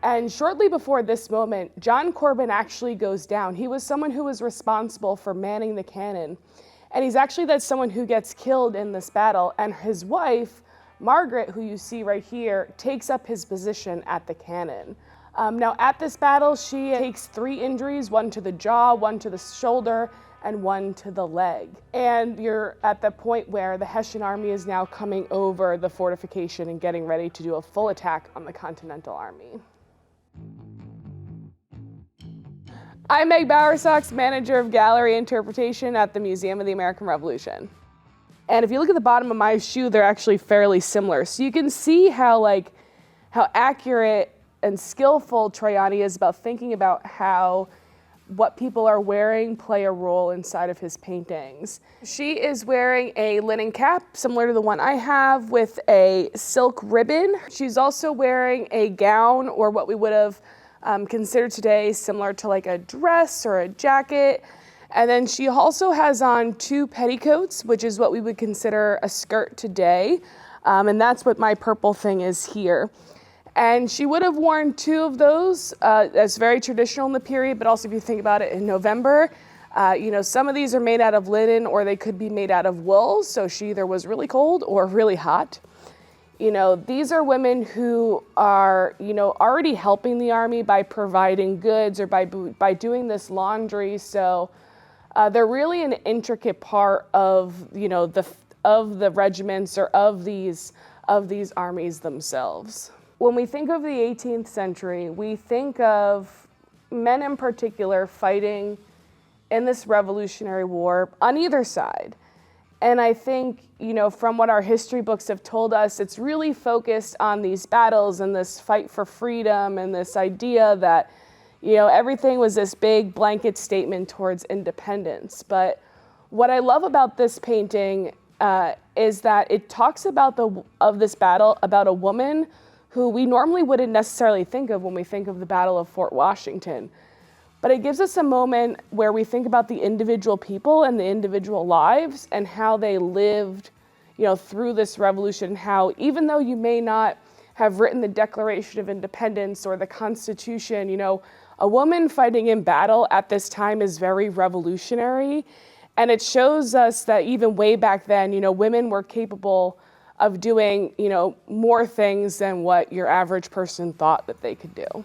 And shortly before this moment, John Corbin actually goes down. He was someone who was responsible for manning the cannon. And he's actually someone who gets killed in this battle. And his wife, Margaret, who you see right here, takes up his position at the cannon. Now at this battle, she takes 3 injuries, 1 to the jaw, 1 to the shoulder, and 1 to the leg. And you're at the point where the Hessian army is now coming over the fortification and getting ready to do a full attack on the Continental Army. I'm Meg Bowersox, Manager of Gallery Interpretation at the Museum of the American Revolution. And if you look at the bottom of my shoe, they're actually fairly similar. So you can see how accurate and skillful Troiani is about thinking about how what people are wearing play a role inside of his paintings. She is wearing a linen cap, similar to the one I have, with a silk ribbon. She's also wearing a gown, or what we would have considered today similar to like a dress or a jacket. And then she also has on 2 petticoats, which is what we would consider a skirt today. And that's what my purple thing is here. And she would have worn 2 of those. That's very traditional in the period, but also if you think about it in November, some of these are made out of linen or they could be made out of wool. So she either was really cold or really hot. These are women who are, already helping the army by providing goods or by doing this laundry. So they're really an intricate part of, of the regiments or of these armies themselves. When we think of the 18th century, we think of men in particular fighting in this Revolutionary War on either side. And I think, from what our history books have told us, it's really focused on these battles and this fight for freedom and this idea that, everything was this big blanket statement towards independence. But what I love about this painting is that it talks about this battle about a woman who we normally wouldn't necessarily think of when we think of the Battle of Fort Washington. But it gives us a moment where we think about the individual people and the individual lives and how they lived, through this revolution, how even though you may not have written the Declaration of Independence or the Constitution, a woman fighting in battle at this time is very revolutionary. And it shows us that even way back then, women were capable of doing, more things than what your average person thought that they could do.